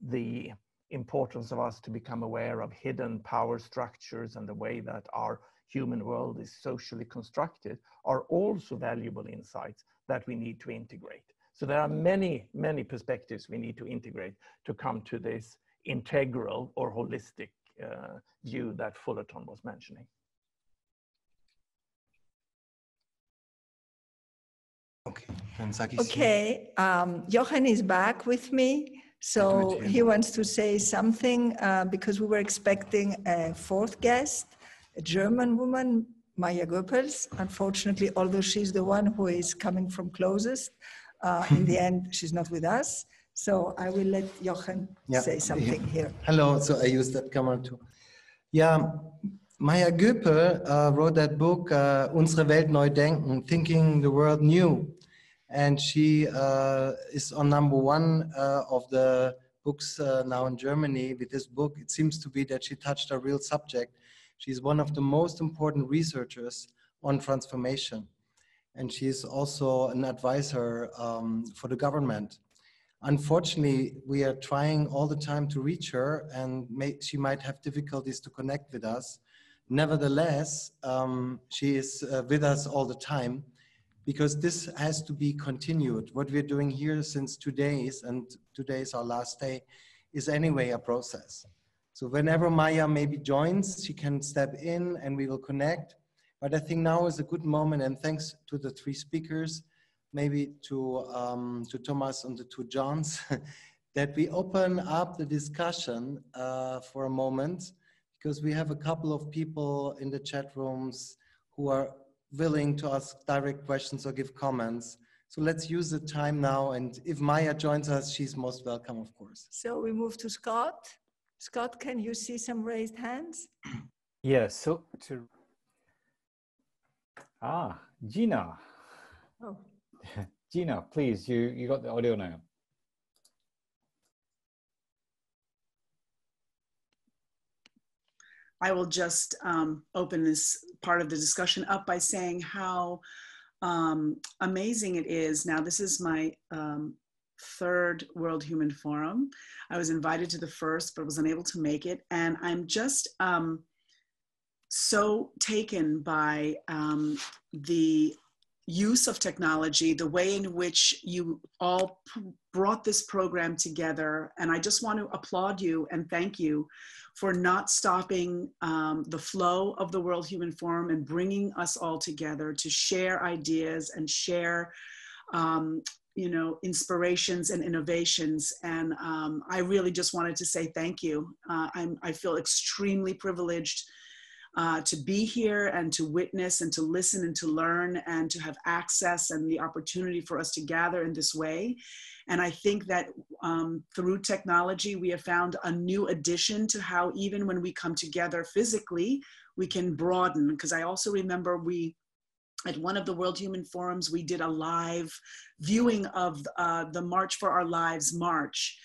the importance of us to become aware of hidden power structures and the way that our human world is socially constructed are also valuable insights that we need to integrate. So there are many, many perspectives we need to integrate to come to this integral or holistic view that Fullerton was mentioning. Okay, dann sag ich Okay, Jochen is back with me. So he wants to say something because we were expecting a fourth guest, a German woman, Maya Goebbels. Unfortunately, although she's the one who is coming from closest, in the end, she's not with us. So I will let Jochen say something here. Hello, so I use that camera too. Yeah, Maya Goebbels wrote that book, Unsere Welt neu denken, Thinking the World New. And she is on #1 of the books now in Germany. With this book, it seems to be that she touched a real subject. She's one of the most important researchers on transformation. And she's also an advisor for the government. Unfortunately, we are trying all the time to reach her, and she might have difficulties to connect with us. Nevertheless, she is with us all the time, because this has to be continued. What we're doing here since 2 days, and today is our last day, is anyway a process. So whenever Maya maybe joins, she can step in and we will connect. But I think now is a good moment, and thanks to the 3 speakers, maybe to Thomas and the 2 Johns, that we open up the discussion for a moment, because we have a couple of people in the chat rooms who are willing to ask direct questions or give comments. So let's use the time now, and if Maya joins us, she's most welcome, of course. So we move to Scott. Scott, can you see some raised hands? Yeah, so Gina. Oh. Gina, please, you got the audio now. I will just open this part of the discussion up by saying how amazing it is. Now, this is my 3rd World Human Forum. I was invited to the first, but was unable to make it. And I'm just so taken by the use of technology, the way in which you all brought this program together. And I just want to applaud you and thank you for not stopping the flow of the World Human Forum and bringing us all together to share ideas and share inspirations and innovations. And I really just wanted to say thank you. I feel extremely privileged to be here and to witness and to listen and to learn and to have access and the opportunity for us to gather in this way. And I think that through technology, we have found a new addition to how even when we come together physically, we can broaden. Because I also remember at one of the World Human Forums, we did a live viewing of the March for Our Lives march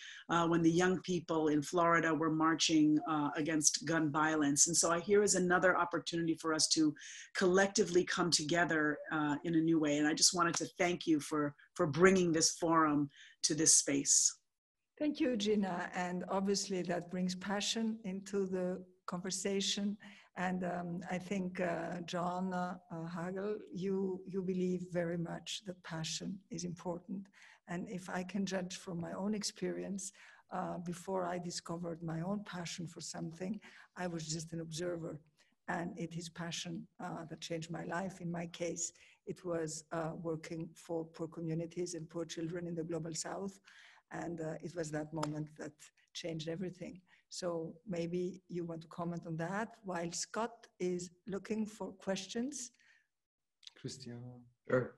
when the young people in Florida were marching against gun violence. And so here is another opportunity for us to collectively come together in a new way. And I just wanted to thank you for bringing this forum to this space. Thank you, Gina. And obviously that brings passion into the conversation. And I think, John Hagel, you believe very much that passion is important. And if I can judge from my own experience, before I discovered my own passion for something, I was just an observer. And it is passion that changed my life. In my case, it was working for poor communities and poor children in the Global South. And it was that moment that changed everything. So maybe you want to comment on that while Scott is looking for questions. Christian. Sure.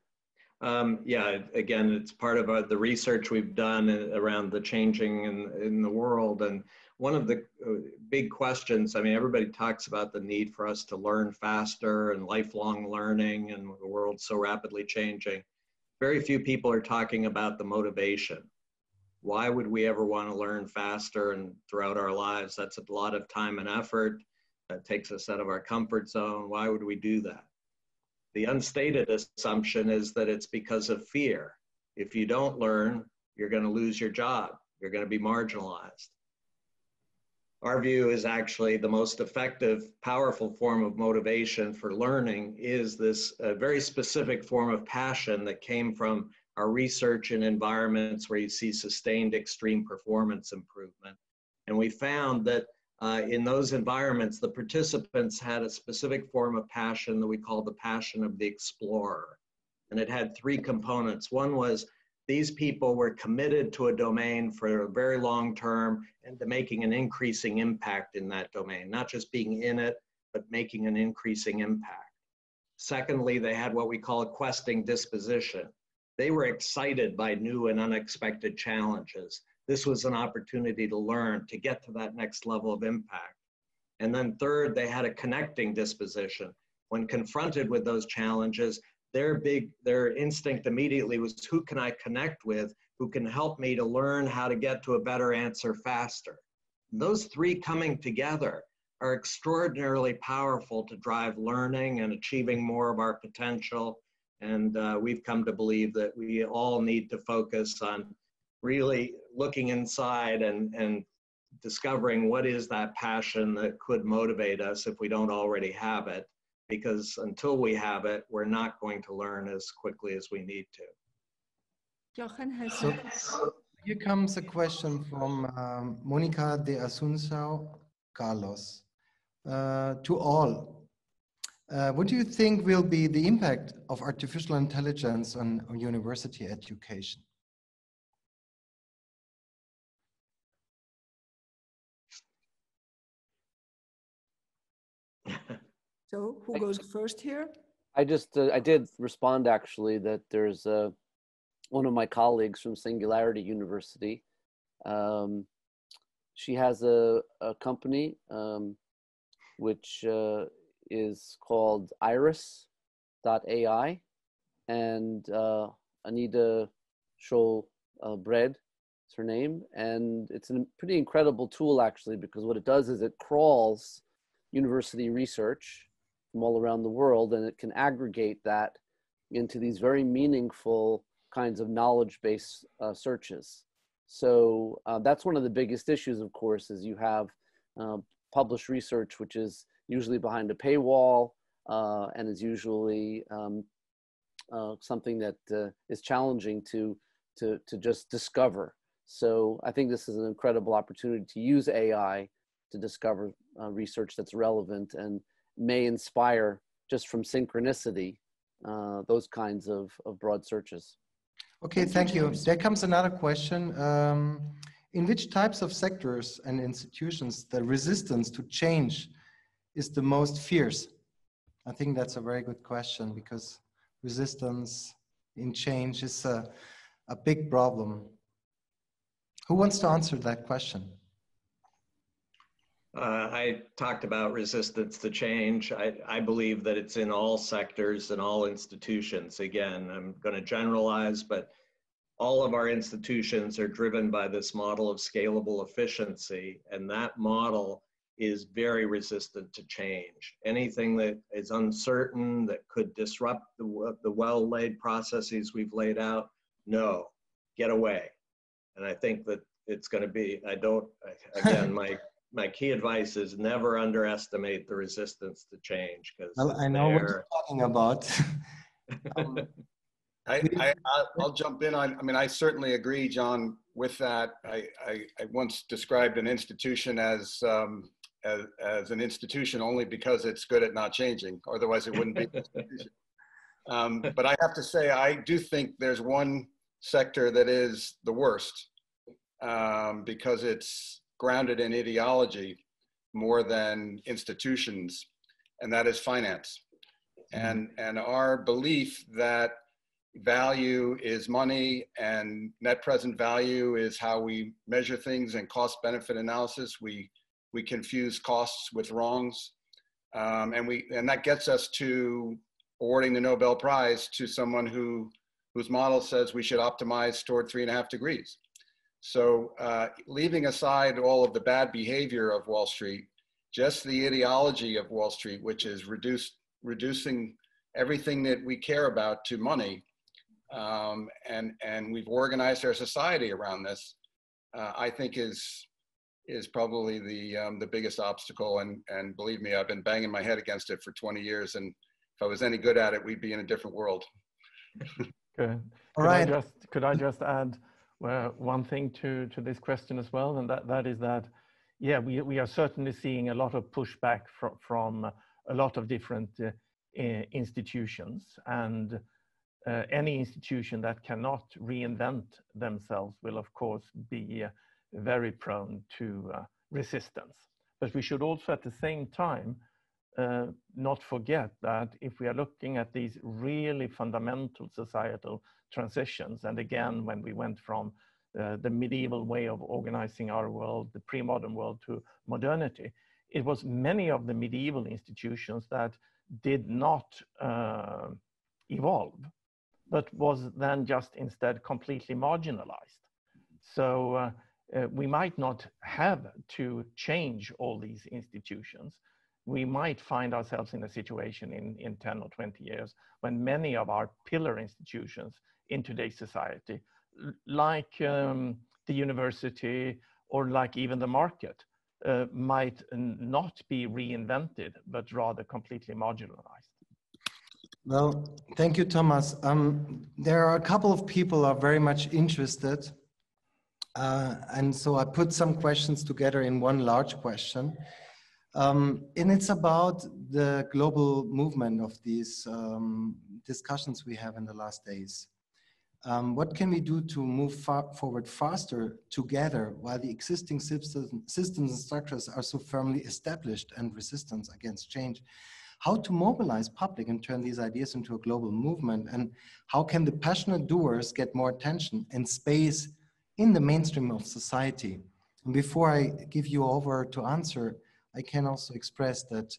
Yeah, again, it's part of the research we've done around the changing in the world. And one of the big questions, I mean, everybody talks about the need for us to learn faster and lifelong learning, and the world's so rapidly changing. Very few people are talking about the motivation. Why would we ever want to learn faster and throughout our lives? That's a lot of time and effort. That takes us out of our comfort zone. Why would we do that? The unstated assumption is that it's because of fear. If you don't learn, you're going to lose your job. You're going to be marginalized. Our view is actually the most effective, powerful form of motivation for learning is this very specific form of passion that came from our research in environments where you see sustained extreme performance improvement. And we found that in those environments, the participants had a specific form of passion that we call the passion of the explorer. And it had three components. One was these people were committed to a domain for a very long term and to making an increasing impact in that domain, not just being in it, but making an increasing impact. Secondly, they had what we call a questing disposition. They were excited by new and unexpected challenges. This was an opportunity to learn, to get to that next level of impact. And then third, they had a connecting disposition. When confronted with those challenges, their instinct immediately was, who can I connect with, who can help me to learn how to get to a better answer faster? And those three coming together are extraordinarily powerful to drive learning and achieving more of our potential. And we've come to believe that we all need to focus on really looking inside and discovering what is that passion that could motivate us if we don't already have it. Because until we have it, we're not going to learn as quickly as we need to. Jochen has So here comes a question from Monica de Asunção Carlos. To all, what do you think will be the impact of artificial intelligence on university education? So who goes first here? I did respond actually that there's one of my colleagues from Singularity University. She has a company which is called iris.ai, and Anita Scholl-Bread is her name. And it's a pretty incredible tool actually, because what it does is it crawls university research from all around the world, and it can aggregate that into these very meaningful kinds of knowledge-based searches. So that's one of the biggest issues, of course, is you have published research, which is usually behind a paywall and is usually something that is challenging to just discover. So I think this is an incredible opportunity to use AI to discover research that's relevant and may inspire, just from synchronicity, those kinds of broad searches. Okay, thank you. There comes another question. In which types of sectors and institutions the resistance to change is the most fierce? I think that's a very good question, because resistance in change is a big problem. Who wants to answer that question? I talked about resistance to change. I believe that it's in all sectors and all institutions. Again, I'm going to generalize, but all of our institutions are driven by this model of scalable efficiency, and that model is very resistant to change. Anything that is uncertain, that could disrupt the well-laid processes we've laid out, no, get away. And I think that it's going to be, again, my key advice is never underestimate the resistance to change. Because well, I know what you're talking about. I'll jump in on, I mean, I certainly agree, John, with that. I once described an institution as an institution only because it's good at not changing. Otherwise, it wouldn't be an institution. But I have to say, I do think there's one sector that is the worst because it's grounded in ideology more than institutions, and that is finance. And our belief that value is money and net present value is how we measure things, and cost benefit analysis, we confuse costs with wrongs, and that gets us to awarding the Nobel Prize to someone whose model says we should optimize toward 3.5 degrees. So leaving aside all of the bad behavior of Wall Street, just the ideology of Wall Street, which is reducing everything that we care about to money, and we've organized our society around this, I think is probably the biggest obstacle. And believe me, I've been banging my head against it for 20 years. And if I was any good at it, we'd be in a different world. Good. All right. Could I just add one thing to this question as well? And that is that, yeah, we are certainly seeing a lot of pushback from a lot of different institutions, and any institution that cannot reinvent themselves will of course be very prone to resistance. But we should also at the same time not forget that if we are looking at these really fundamental societal transitions, and again, when we went from the medieval way of organizing our world, the pre-modern world, to modernity, it was many of the medieval institutions that did not evolve, but was then just instead completely marginalized. So we might not have to change all these institutions. We might find ourselves in a situation in 10 or 20 years when many of our pillar institutions in today's society, like the university or like even the market, might not be reinvented, but rather completely marginalized. Well, thank you, Thomas. There are a couple of people who are very much interested. And so I put some questions together in one large question. And it's about the global movement of these discussions we have in the last days. What can we do to move forward faster together while the existing systems and structures are so firmly established and resistance against change? How to mobilize public and turn these ideas into a global movement? And how can the passionate doers get more attention and space in the mainstream of society? And before I give you over to answer, I can also express that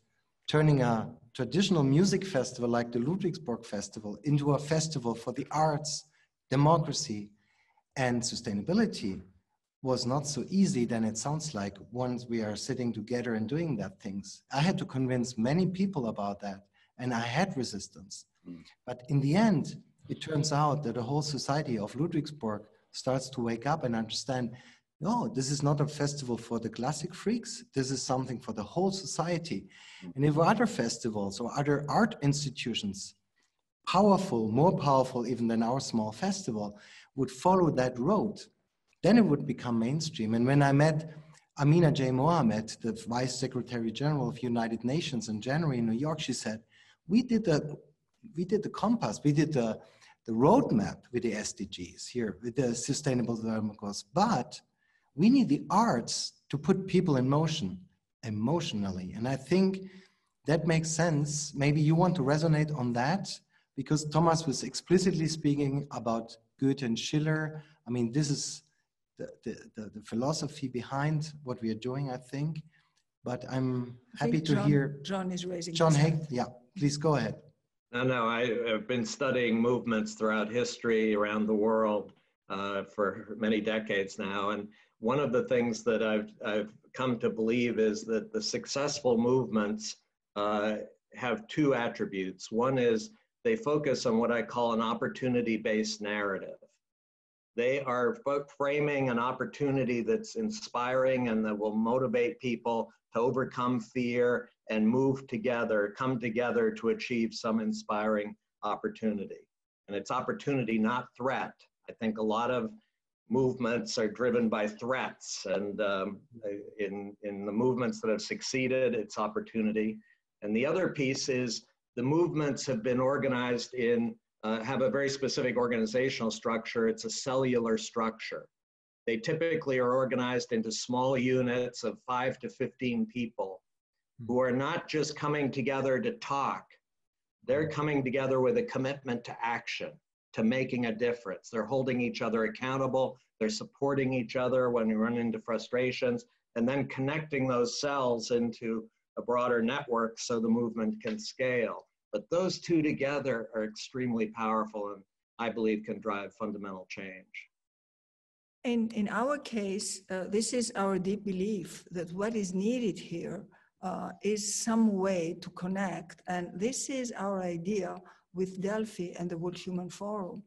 turning a traditional music festival like the Ludwigsburg Festival into a festival for the arts, democracy, and sustainability was not so easy than it sounds like once we are sitting together and doing that things. I had to convince many people about that, and I had resistance. But in the end, it turns out that the whole society of Ludwigsburg starts to wake up and understand, no, this is not a festival for the classic freaks. This is something for the whole society. And if other festivals or other art institutions, powerful, more powerful even than our small festival, would follow that road, then it would become mainstream. And when I met Amina J. Mohammed, the Vice Secretary General of United Nations in January in New York, she said, we did the compass, we did the roadmap with the SDGs here, with the Sustainable Development Goals, but we need the arts to put people in motion. emotionally. And I think that makes sense. Maybe you want to resonate on that, because Thomas was explicitly speaking about Goethe and Schiller. I mean, this is the philosophy behind what we are doing, I think. But I'm happy to hear. John is raising John his hand. Hagel, yeah, please go ahead. No, I've been studying movements throughout history around the world for many decades now. And one of the things that I've come to believe is that the successful movements have two attributes. One is they focus on what I call an opportunity-based narrative. They are framing an opportunity that's inspiring and that will motivate people to overcome fear and move together, come together to achieve some inspiring opportunity. And it's opportunity, not threat. I think a lot of movements are driven by threats, and in the movements that have succeeded, it's opportunity. And the other piece is the movements have been organized in, have a very specific organizational structure. It's a cellular structure. They typically are organized into small units of 5 to 15 people who are not just coming together to talk. They're coming together with a commitment to action, to making a difference. They're holding each other accountable. They're supporting each other when we run into frustrations, and then connecting those cells into a broader network so the movement can scale. But those two together are extremely powerful and I believe can drive fundamental change. In our case, this is our deep belief that what is needed here is some way to connect. And this is our idea with Delphi and the World Human Forum.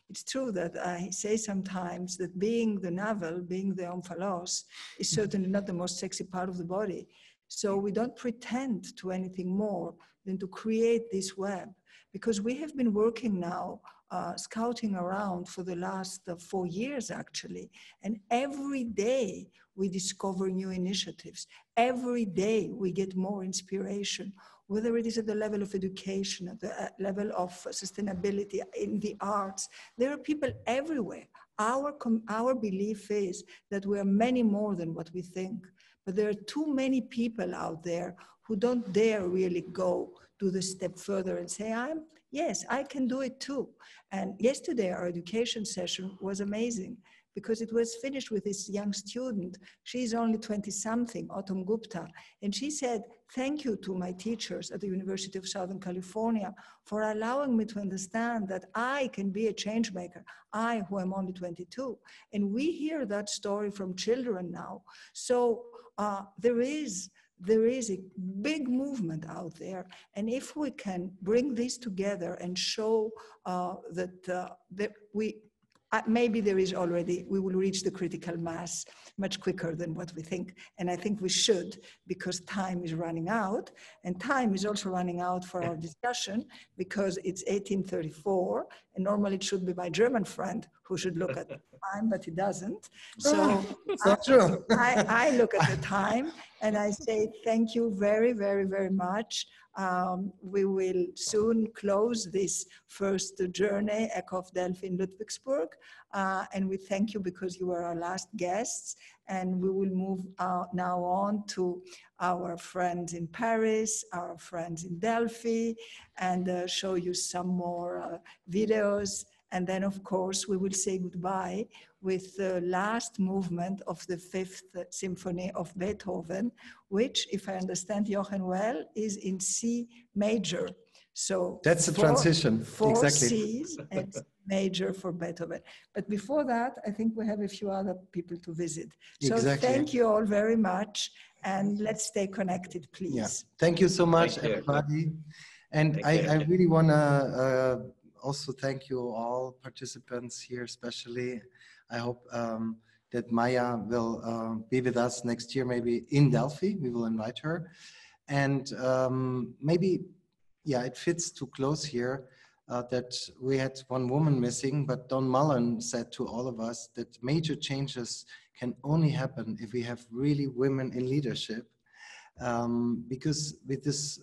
It's true that I say sometimes that being the navel, being the omphalos, is certainly not the most sexy part of the body. So we don't pretend to anything more than to create this web, because we have been working now, scouting around for the last 4 years actually, and every day we discover new initiatives. Every day we get more inspiration, whether it is at the level of education, at the level of sustainability, in the arts. There are people everywhere. Our belief is that we are many more than what we think, but there are too many people out there who don't dare really go to the step further and say, yes, I can do it too. And yesterday our education session was amazing because it was finished with this young student. She's only 20-something, Autumn Gupta. And she said, thank you to my teachers at the University of Southern California for allowing me to understand that I can be a change maker, I who am only 22. And we hear that story from children now. So there is a big movement out there. And if we can bring this together and show that maybe there is already, we will reach the critical mass much quicker than what we think. And I think we should, because time is running out, and time is also running out for our discussion because it's 1834, and normally it should be my German friend who should look at the time, but he doesn't. So true. I look at the time and I say, thank you very, very, very much. We will soon close this first journey, Echo of Delphi in Ludwigsburg. And we thank you because you were our last guests. And we will move now on to our friends in Paris, our friends in Delphi, and show you some more videos. And then, of course, we will say goodbye with the last movement of the Fifth Symphony of Beethoven, which, if I understand Jochen well, is in C major. So that's the transition. Four exactly. C's and major for Beethoven. But before that, I think we have a few other people to visit. So exactly. Thank you all very much. And let's stay connected, please. Yeah. Thank you so much, everybody. And I really want to also thank you all participants here, especially. I hope that Maya will be with us next year, maybe in Delphi. We will invite her. And maybe, yeah, it fits to close here that we had one woman missing, but Don Mullen said to all of us that major changes can only happen if we have really women in leadership. Because with this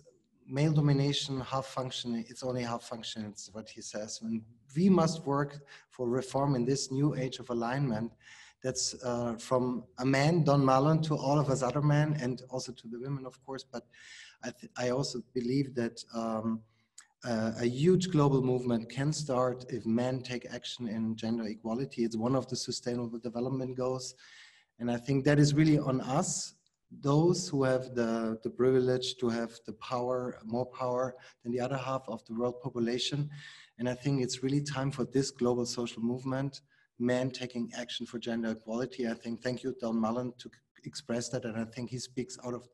male domination, half functioning, it's only half functioning, it's what he says. And we must work for reform in this new age of alignment That's from a man, Don Mullen, to all of us other men, and also to the women, of course. But I also believe that a huge global movement can start if men take action in gender equality. It's one of the Sustainable Development Goals. And I think that is really on us, those who have the privilege to have the power, more power than the other half of the world population. And I think it's really time for this global social movement, men taking action for gender equality. I think, thank you, Don Mullen, to express that. And I think he speaks out of